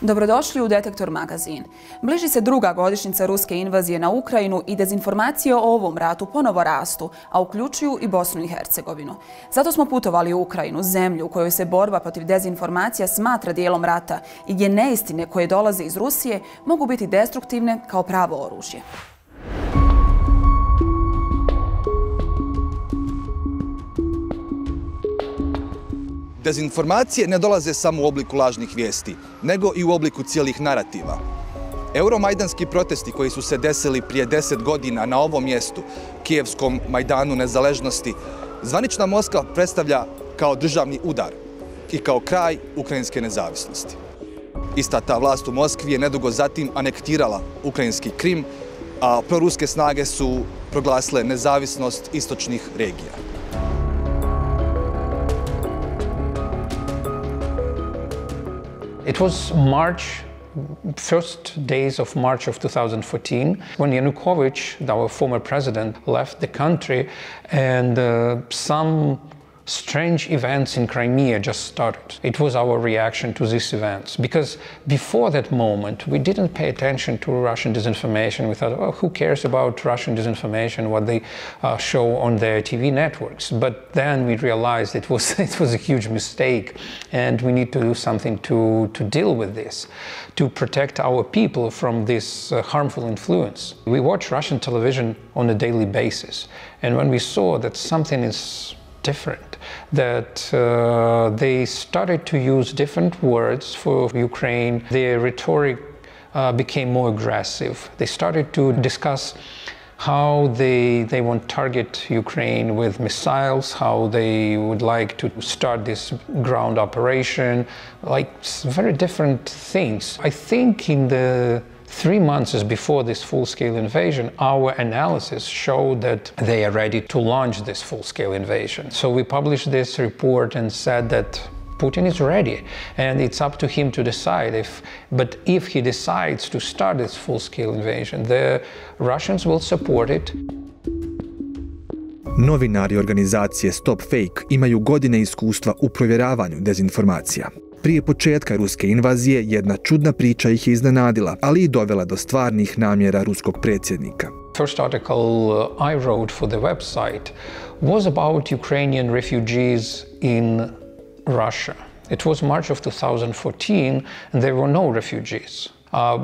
Dobrodošli u Detektor Magazin. Bliži se druga godišnjica ruske invazije na Ukrajinu i dezinformacije o ovom ratu ponovo rastu, a uključuju i Bosnu i Hercegovinu. Zato smo putovali u Ukrajinu, zemlju u kojoj se borba protiv dezinformacija smatra dijelom rata i gdje neistine koje dolaze iz Rusije mogu biti destruktivne kao pravo oružje. Dezinformacije ne dolaze samo u obliku lažnih vijesti, nego i u obliku cijelih narativa. Euromajdanski protesti koji su se desili prije 10 godina na ovom mjestu, Kijevskom Majdanu nezaležnosti, zvanična Moskva predstavlja kao državni udar i kao kraj ukrajinske nezavisnosti. Ista ta vlast u Moskvi je nedugo zatim anektirala ukrajinski Krim, a proruske snage su proglasile nezavisnost istočnih regija. It was first days of March of 2014, when Yanukovych, our former president, left the country, and some strange events in Crimea just started. It was our reaction to these events, because before that moment we didn't pay attention to Russian disinformation. We thought, oh, who cares about Russian disinformation, what they show on their TV networks? But then we realized it was a huge mistake, and we need to do something to deal with this, to protect our people from this harmful influence. We watch Russian television on a daily basis, and when we saw that something is different, that they started to use different words for Ukraine. Their rhetoric became more aggressive. They started to discuss how they want to target Ukraine with missiles, how they would like to start this ground operation, like very different things. I think in the 3 months before this full-scale invasion, our analysis showed that they are ready to launch this full-scale invasion. So we published this report and said that Putin is ready, and it's up to him to decide but if he decides to start this full-scale invasion, the Russians will support it. Novinari organizacije Stop Fake imaju godine iskustva u provjeravanju dezinformacija. Prije početka ruske invazije jedna čudna priča ih je iznenadila, ali i dovela do stvarnih namjera ruskog predsjednika. First article I wrote for the website was about Ukrainian refugees in Russia. It was March of 2014 and there were no refugees.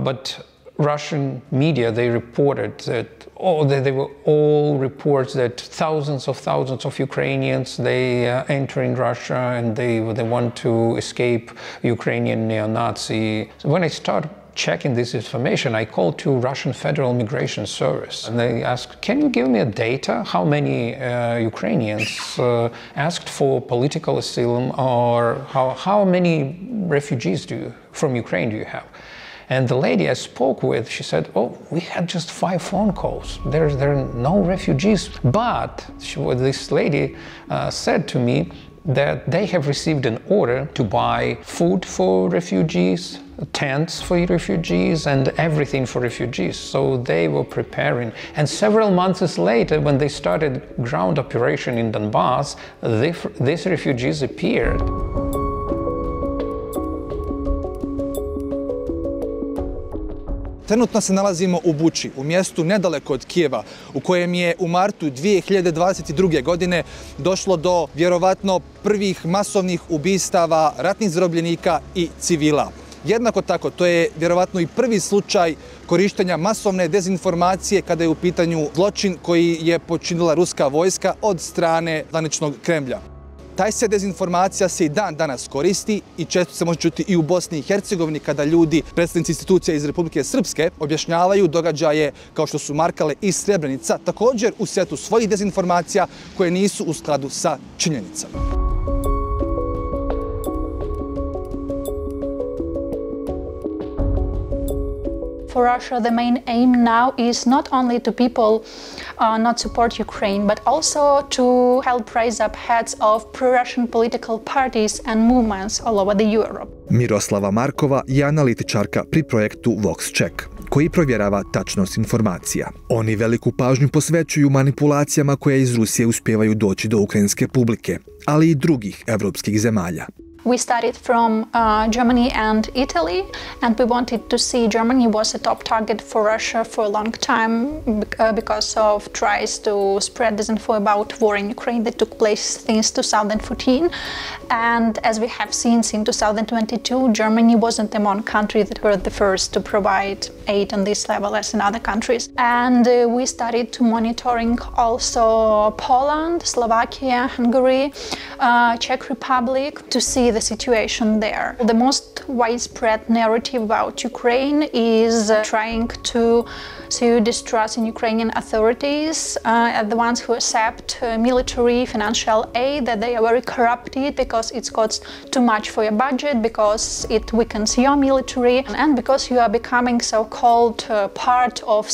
But Russian media, they reported that there were all reports that thousands of Ukrainians, they enter in Russia and they want to escape Ukrainian neo-Nazi. So when I started checking this information, I called to Russian Federal Migration Service and they asked, can you give me a data how many Ukrainians asked for political asylum, or how many refugees from Ukraine do you have? And the lady I spoke with, she said, oh, we had just 5 phone calls. There are no refugees. But this lady said to me that they have received an order to buy food for refugees, tents for refugees, and everything for refugees. So they were preparing. And several months later, when they started ground operation in Donbass, these refugees appeared. Trenutno se nalazimo u Buči, u mjestu nedaleko od Kijeva, u kojem je u martu 2022. godine došlo do vjerovatno prvih masovnih ubistava ratnih zarobljenika i civila. Jednako tako, to je vjerovatno i prvi slučaj korištenja masovne dezinformacije kada je u pitanju zločin koji je počinila ruska vojska od strane zvaničnog Kremlja. Taj se dezinformacija se i dan danas koristi i često se može čuti i u Bosni i Hercegovini kada ljudi, predstavnici institucija iz Republike Srpske, objašnjavaju događaje kao što su Markale i Srebrenica, također u svjetlu svojih dezinformacija koje nisu u skladu sa činjenicama. For Russia, the main aim now is not only to people not support Ukraine, but also to help raise up heads of pro-Russian political parties and movements all over the Europe. Miroslava Markova je analitičarka pri projektu VoxCheck, koji provjerava tačnost informacija. Oni veliku pažnju posvećuju manipulacijama koje iz Rusije uspijevaju doći do ukrajinske publike, ali i drugih evropskih zemalja. We studied from Germany and Italy, and we wanted to see Germany was a top target for Russia for a long time because of tries to spread disinfo about war in Ukraine that took place since 2014. And as we have seen in 2022, Germany wasn't among countries that were the first to provide aid on this level as in other countries. And we started to monitoring also Poland, Slovakia, Hungary, Czech Republic to see the situation there. The most widespread narrative about Ukraine is trying to sow distrust in Ukrainian authorities, the ones who accept military financial aid, that they are very corrupted because it costs too much for your budget, because it weakens your military, and because you are becoming so-called part of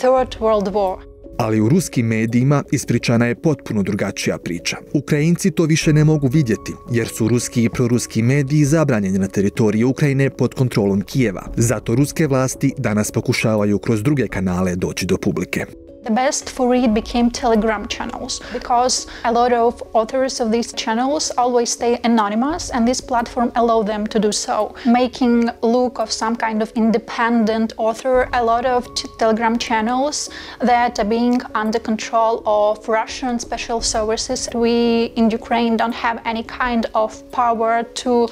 Third World War. Ali u ruskim medijima ispričana je potpuno drugačija priča. Ukrajinci to više ne mogu vidjeti, jer su ruski i proruski mediji zabranjeni na teritoriji Ukrajine pod kontrolom Kijeva. Zato ruske vlasti danas pokušavaju kroz druge kanale doći do publike. The best for it became Telegram channels, because a lot of authors of these channels always stay anonymous, and this platform allows them to do so. Making look of some kind of independent author, a lot of Telegram channels that are being under control of Russian special services. We in Ukraine don't have any kind of power to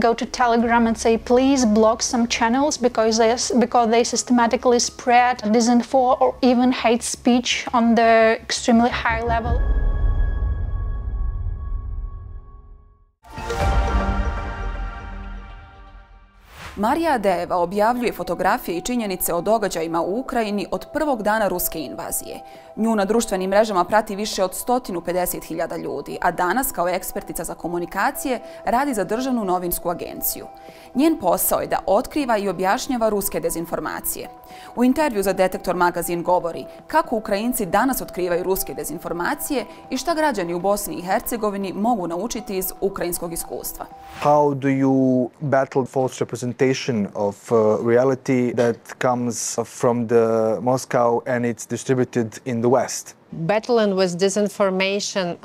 go to Telegram and say, please block some channels because they systematically spread disinfo or even hate speech on the extremely high level. Marija Adeva objavljuje fotografije i činjenice o događajima u Ukrajini od prvog dana ruske invazije. Nju na društvenim mrežama prati više od 150.000 ljudi, a danas kao ekspertica za komunikacije radi za državnu novinsku agenciju. Njen posao je da otkriva i objašnjava ruske dezinformacije. U intervju za Detektor magazin govori kako Ukrajinci danas otkrivaju ruske dezinformacije i šta građani u Bosni i Hercegovini mogu naučiti iz ukrajinskog iskustva. How do you battle false representation of reality that comes from the Moscow and it's distributed in the West? Battling with disinformation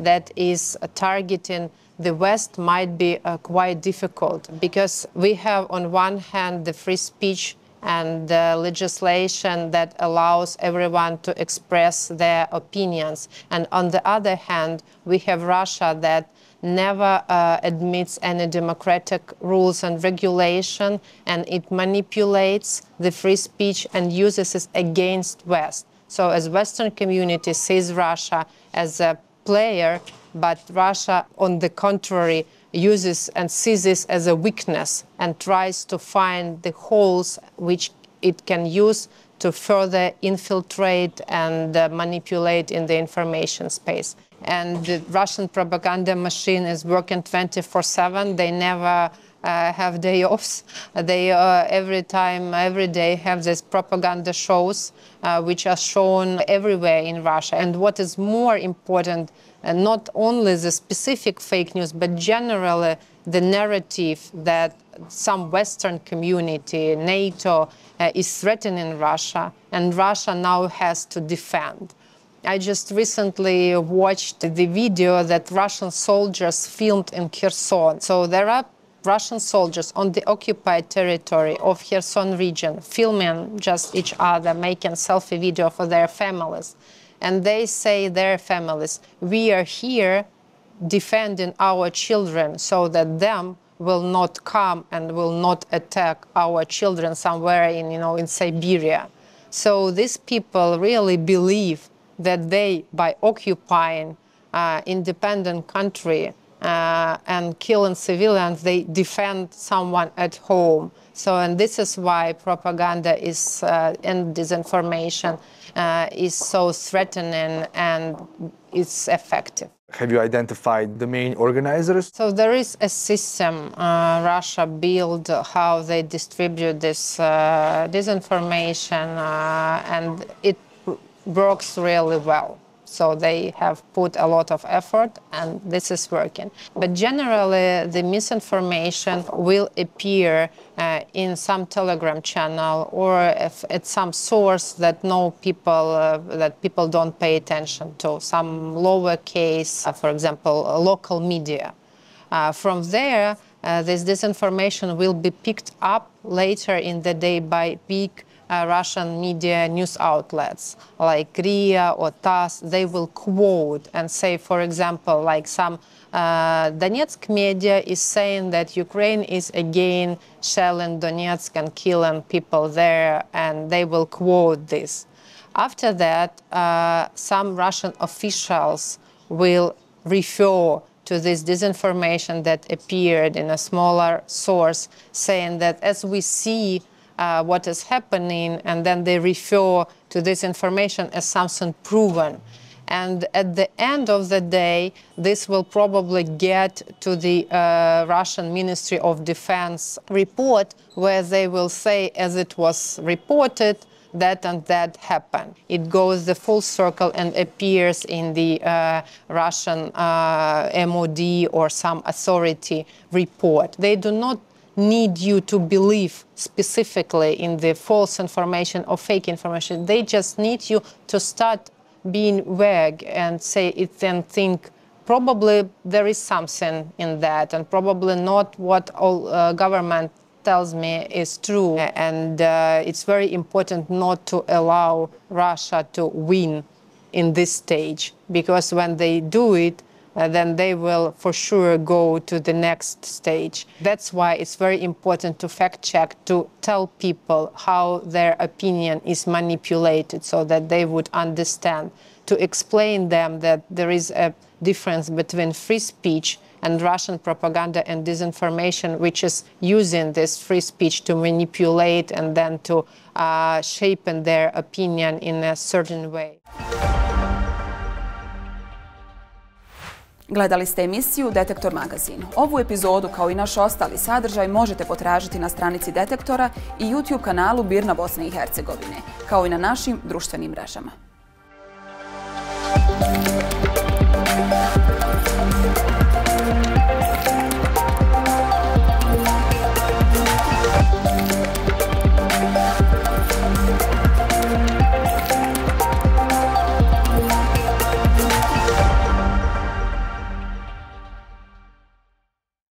that is targeting the West might be quite difficult, because we have on one hand the free speech and the legislation that allows everyone to express their opinions, and on the other hand we have Russia that never admits any democratic rules and regulation, and it manipulates the free speech and uses it against West. So as Western community sees Russia as a player, but Russia on the contrary uses and sees this as a weakness and tries to find the holes which it can use to further infiltrate and manipulate in the information space. And the Russian propaganda machine is working 24/7. They never have day offs. They every day have these propaganda shows which are shown everywhere in Russia. And what is more important, not only the specific fake news, but generally the narrative that some Western community, NATO, is threatening Russia, and Russia now has to defend. I just recently watched the video that Russian soldiers filmed in Kherson. So there are Russian soldiers on the occupied territory of Kherson region filming just each other, making selfie video for their families. And they say their families, we are here defending our children so that them will not come and will not attack our children somewhere in Siberia. So these people really believe that they, by occupying independent country and killing civilians, they defend someone at home. So, and this is why propaganda is and disinformation is so threatening and it's effective. Have you identified the main organizers? So there is a system Russia built how they distribute this disinformation, and it works really well. So they have put a lot of effort, and this is working. But generally, the misinformation will appear in some Telegram channel or at some source that people don't pay attention to. Some lowercase, for example, local media. From there, this disinformation will be picked up later in the day by big Russian media news outlets like RIA or TASS. They will quote and say, for example, like some Donetsk media is saying that Ukraine is again shelling Donetsk and killing people there, and they will quote this. After that, some Russian officials will refer to this disinformation that appeared in a smaller source, saying that as we see what is happening, and then they refer to this information as something proven. And at the end of the day, this will probably get to the Russian Ministry of Defense report, where they will say, as it was reported, that and that happened. It goes the full circle and appears in the Russian MOD or some authority report. They do not need you to believe specifically in the false information or fake information. They just need you to start being vague and say it and think probably there is something in that, and probably not what all government tells me is true. And it's very important not to allow Russia to win in this stage, because when they do it, then they will for sure go to the next stage. That's why it's very important to fact check, to tell people how their opinion is manipulated so that they would understand, to explain them that there is a difference between free speech and Russian propaganda and disinformation, which is using this free speech to manipulate and then to shape their opinion in a certain way. Gledali ste emisiju Detektor Magazin. Ovu epizodu, kao i naš ostali sadržaj, možete potražiti na stranici Detektora i YouTube kanalu Birna Bosne i Hercegovine, kao i na našim društvenim mrežama.